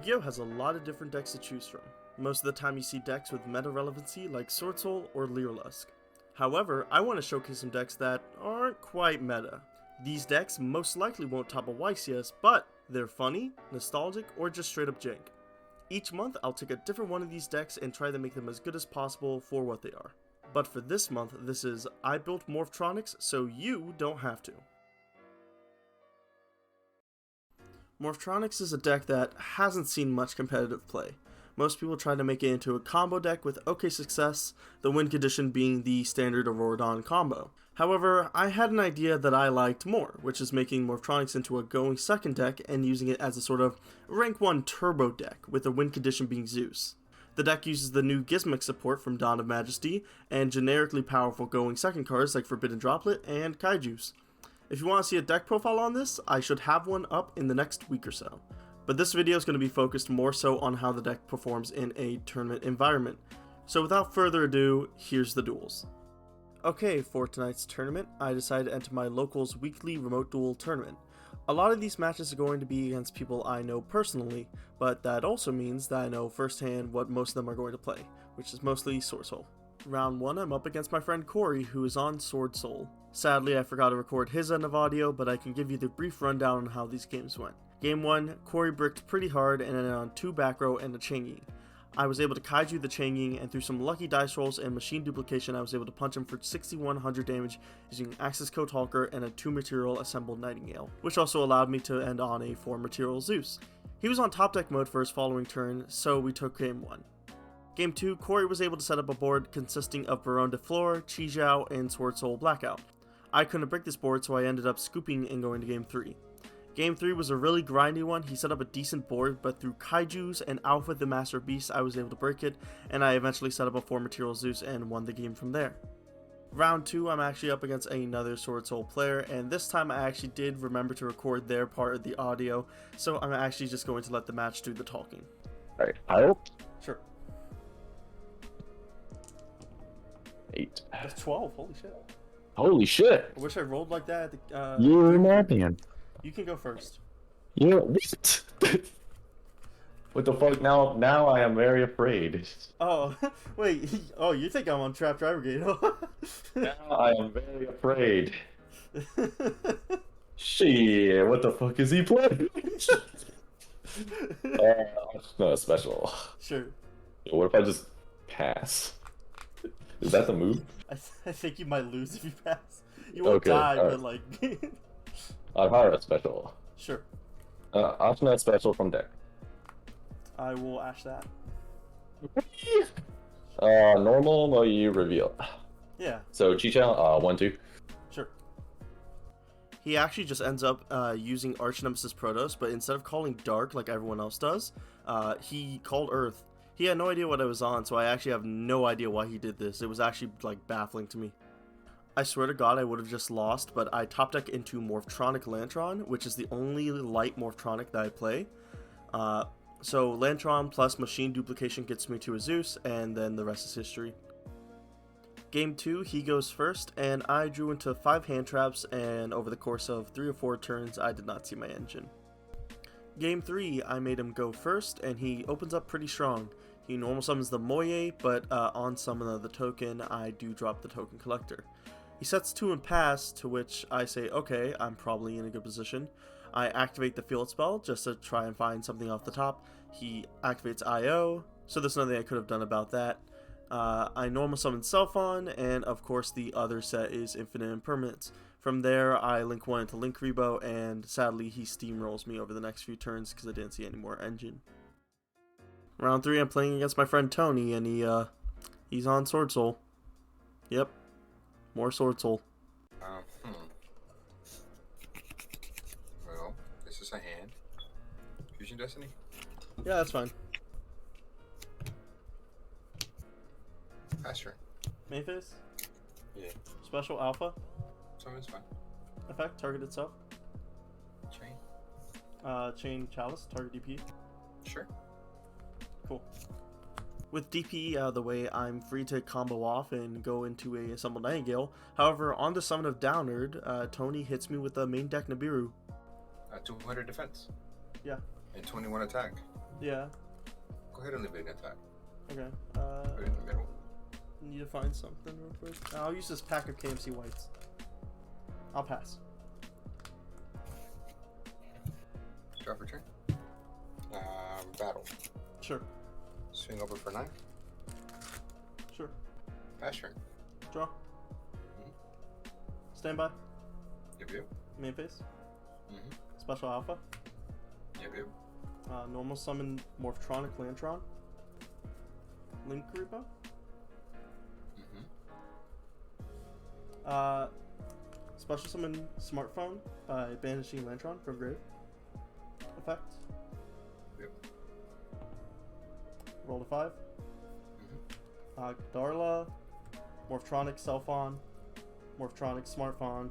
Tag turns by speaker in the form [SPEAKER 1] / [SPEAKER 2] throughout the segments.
[SPEAKER 1] Yu-Gi-Oh! Has a lot of different decks to choose from. Most of the time you see decks with meta relevancy like Sword Soul or Lyrilusk. However, I want to showcase some decks that aren't quite meta. These decks most likely won't top a YCS, but they're funny, nostalgic, or just straight up jank. Each month I'll take a different one of these decks and try to make them as good as possible for what they are. But for this month, this is I built Morphtronics so you don't have to. Morphtronics is a deck that hasn't seen much competitive play. Most people try to make it into a combo deck with okay success, the win condition being the standard Auroradon combo. However, I had an idea that I liked more, which is making Morphtronics into a going second deck and using it as a sort of rank 1 turbo deck, with the win condition being Zeus. The deck uses the new Gizmic support from Dawn of Majesty, and generically powerful going second cards like Forbidden Droplet and Kaijus. If you want to see a deck profile on this, I should have one up in the next week or so. But this video is going to be focused more so on how the deck performs in a tournament environment. So without further ado, here's the duels. Okay, for tonight's tournament, I decided to enter my locals weekly remote duel tournament. A lot of these matches are going to be against people I know personally, but that also means that I know firsthand what most of them are going to play, which is mostly Sword Soul. Round 1, I'm up against my friend Corey, who is on Sword Soul. Sadly, I forgot to record his end of audio, but I can give you the brief rundown on how these games went. Game 1, Corey bricked pretty hard and ended on 2 back row and a Changing. I was able to Kaiju the Changing, and through some lucky dice rolls and machine duplication, I was able to punch him for 6100 damage using Axis Code Hulker and a 2 material assembled Nightingale, which also allowed me to end on a 4 material Zeus. He was on top deck mode for his following turn, so we took game 1. Game 2, Corey was able to set up a board consisting of Baron de Fleur, Chi Zhao, and Sword Soul Blackout. I couldn't break this board, so I ended up scooping and going to game 3. Game 3 was a really grindy one. He set up a decent board, but through Kaijus and Alpha the Master Beast, I was able to break it, and I eventually set up a 4 material Zeus and won the game from there. Round 2, I'm actually up against another Sword Soul player, and this time I actually did remember to record their part of the audio, so I'm actually just going to let the match do the talking.
[SPEAKER 2] Alright, I'll.
[SPEAKER 1] Sure.
[SPEAKER 2] 8.
[SPEAKER 1] That's 12, holy shit.
[SPEAKER 2] Holy shit!
[SPEAKER 1] I wish I rolled like that at the,
[SPEAKER 2] You're mad, man.
[SPEAKER 1] You can go first.
[SPEAKER 2] Yeah, what? What the fuck? Now I am very afraid.
[SPEAKER 1] Oh, wait. Oh, you think I'm on Trap Driver Gate?
[SPEAKER 2] Now I am very afraid. Shit, what the fuck is he playing? No, special.
[SPEAKER 1] Sure.
[SPEAKER 2] What if I just pass? Is that the move?
[SPEAKER 1] I think you might lose if you pass. You won't die, but like...
[SPEAKER 2] I'll hire a special.
[SPEAKER 1] Sure.
[SPEAKER 2] Option that special from deck.
[SPEAKER 1] I will ash that.
[SPEAKER 2] Normal, well, you reveal.
[SPEAKER 1] Yeah.
[SPEAKER 2] So, Chi-Chao, 1-2.
[SPEAKER 1] Sure. He actually just ends up using Arch Nemesis Protoss, but instead of calling Dark like everyone else does, he called Earth. He had no idea what I was on, so I actually have no idea why he did this. It was actually, like, baffling to me. I swear to God I would have just lost, but I top deck into Morphtronic Lantron, which is the only light Morphtronic that I play. So Lantron plus machine duplication gets me to a Zeus, and then the rest is history. Game 2, he goes first, and I drew into 5 hand traps, and over the course of 3 or 4 turns, I did not see my engine. Game 3, I made him go first, and he opens up pretty strong. He normal summons the Moye, but on summon of the token, I do drop the token collector. He sets 2 and pass, to which I say, okay, I'm probably in a good position. I activate the field spell just to try and find something off the top. He activates IO, so there's nothing I could have done about that. I normal summon Selfon, and of course the other set is Infinite Impermanence. From there, I link 1 into Link Rebo, and sadly he steamrolls me over the next few turns because I didn't see any more engine. Round 3, I'm playing against my friend Tony, and he's on Sword Soul. Yep. More Sword Soul.
[SPEAKER 3] Well, this is a hand. Fusion Destiny?
[SPEAKER 1] Yeah, that's fine.
[SPEAKER 3] Pass turn.
[SPEAKER 1] Main phase?
[SPEAKER 3] Yeah.
[SPEAKER 1] Special Alpha?
[SPEAKER 3] So it's fine.
[SPEAKER 1] Effect, target itself.
[SPEAKER 3] Chain.
[SPEAKER 1] Chain Chalice, target DP.
[SPEAKER 3] Sure.
[SPEAKER 1] Cool. With DP out of the way, I'm free to combo off and go into a Assembled Nightingale. However, on the summon of Downerd, Tony hits me with the main deck Nibiru.
[SPEAKER 3] 200 defense.
[SPEAKER 1] Yeah.
[SPEAKER 3] And 21 attack.
[SPEAKER 1] Yeah.
[SPEAKER 3] Go ahead and leave it in attack.
[SPEAKER 1] Okay.
[SPEAKER 3] Put it in the middle.
[SPEAKER 1] Need to find something real quick. I'll use this pack of KMC whites. I'll pass.
[SPEAKER 3] Drop return. Battle.
[SPEAKER 1] Sure.
[SPEAKER 3] Swing over for 9.
[SPEAKER 1] Sure.
[SPEAKER 3] Pass turn.
[SPEAKER 1] Draw. Stand by.
[SPEAKER 3] Yep, yep.
[SPEAKER 1] Main phase.
[SPEAKER 3] Mm-hmm.
[SPEAKER 1] Special alpha.
[SPEAKER 3] Yep, yep.
[SPEAKER 1] Normal summon Morphtronic Lantron. Link Repo.
[SPEAKER 3] Mm-hmm.
[SPEAKER 1] Special summon Smartphone by banishing Lantron from grave. Effect.
[SPEAKER 3] Yep.
[SPEAKER 1] Roll to 5.
[SPEAKER 3] Mm-hmm.
[SPEAKER 1] Darla. Morphtronic Cellphone. Morphtronic Smartphone.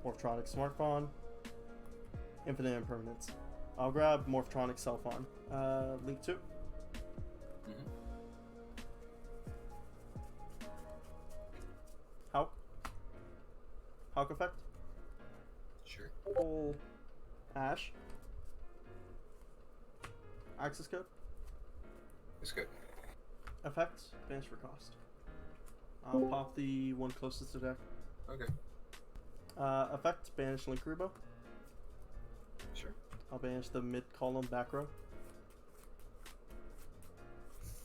[SPEAKER 1] Morphtronic Smartphone. Infinite Impermanence. I'll grab Morphtronic Cellphone. Link 2.
[SPEAKER 3] Mm-hmm.
[SPEAKER 1] Hawk effect.
[SPEAKER 3] Sure.
[SPEAKER 1] Pull Ash. Access code.
[SPEAKER 3] It's good.
[SPEAKER 1] Effect. Banish for cost. I'll pop the one closest to deck.
[SPEAKER 3] Okay.
[SPEAKER 1] Effect. Banish Link Rebo.
[SPEAKER 3] Sure.
[SPEAKER 1] I'll banish the mid column back row.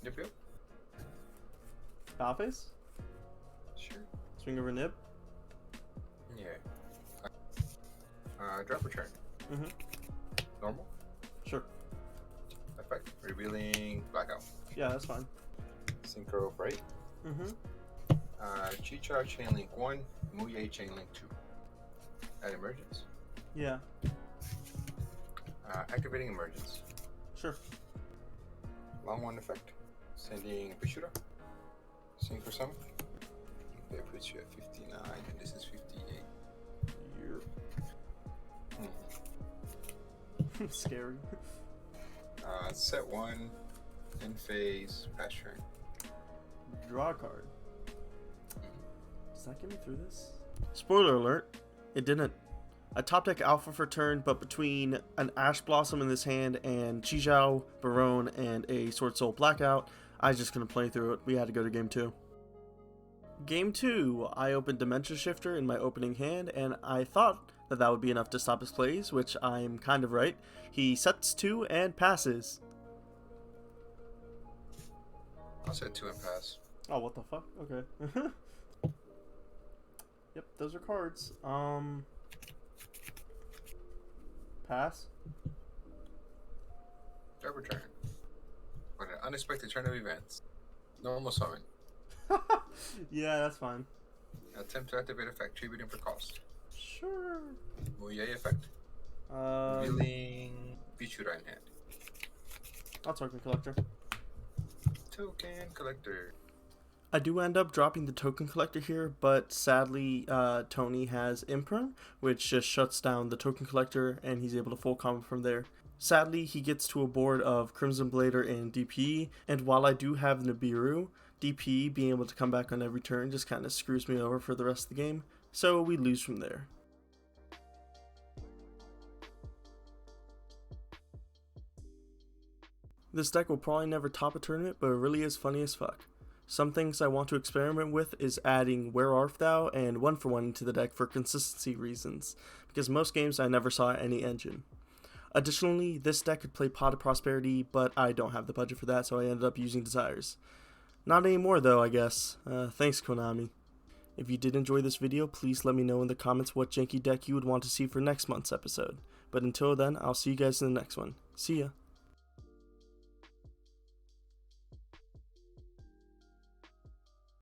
[SPEAKER 3] Yep, yep.
[SPEAKER 1] Bow face.
[SPEAKER 3] Sure.
[SPEAKER 1] Swing over Nib.
[SPEAKER 3] Yeah. Drop return.
[SPEAKER 1] Mm-hmm.
[SPEAKER 3] Normal.
[SPEAKER 1] Sure.
[SPEAKER 3] Effect. Revealing blackout.
[SPEAKER 1] Yeah, that's fine.
[SPEAKER 3] Synchro Bright.
[SPEAKER 1] Mm-hmm.
[SPEAKER 3] Chicha Chainlink 1. Muye Chainlink 2. Add emergence.
[SPEAKER 1] Yeah.
[SPEAKER 3] Activating emergence.
[SPEAKER 1] Sure.
[SPEAKER 3] Long one effect. Sending Bishura. Synchro summon. That puts you at 59 and this is 58.
[SPEAKER 1] You're scary.
[SPEAKER 3] Set 1. In phase. Pass turn.
[SPEAKER 1] Draw a card. Does that get me through this? Spoiler alert, it didn't. A top deck alpha for turn, but between an Ash Blossom in this hand and Chizhao, Barone, and a Sword Soul Blackout, I was just going to play through it. We had to go to game 2. Game 2, I opened Dimension Shifter in my opening hand, and I thought that that would be enough to stop his plays, which I'm kind of right. He sets 2 and passes.
[SPEAKER 3] I'll set 2 and pass.
[SPEAKER 1] Oh, what the fuck? Okay. Yep, those are cards. Pass.
[SPEAKER 3] Drop return. What an unexpected turn of events. Normal summon.
[SPEAKER 1] Yeah, that's fine.
[SPEAKER 3] Attempt to activate effect. Tributing for cost.
[SPEAKER 1] Sure.
[SPEAKER 3] Muye effect. Revealing Bichura in hand.
[SPEAKER 1] I'll token collector.
[SPEAKER 3] Token collector.
[SPEAKER 1] I do end up dropping the token collector here, but sadly, Tony has Imperm, which just shuts down the token collector, and he's able to full combo from there. Sadly, he gets to a board of Crimson Blader and DPE, and while I do have Nibiru, DPE being able to come back on every turn just kind of screws me over for the rest of the game, so we lose from there. This deck will probably never top a tournament, but it really is funny as fuck. Some things I want to experiment with is adding Where Art Thou and 1-for-1 into the deck for consistency reasons, because most games I never saw any engine. Additionally, this deck could play Pot of Prosperity, but I don't have the budget for that, so I ended up using Desires. Not anymore though, I guess. Thanks, Konami. If you did enjoy this video, please let me know in the comments what janky deck you would want to see for next month's episode. But until then, I'll see you guys in the next one. See ya!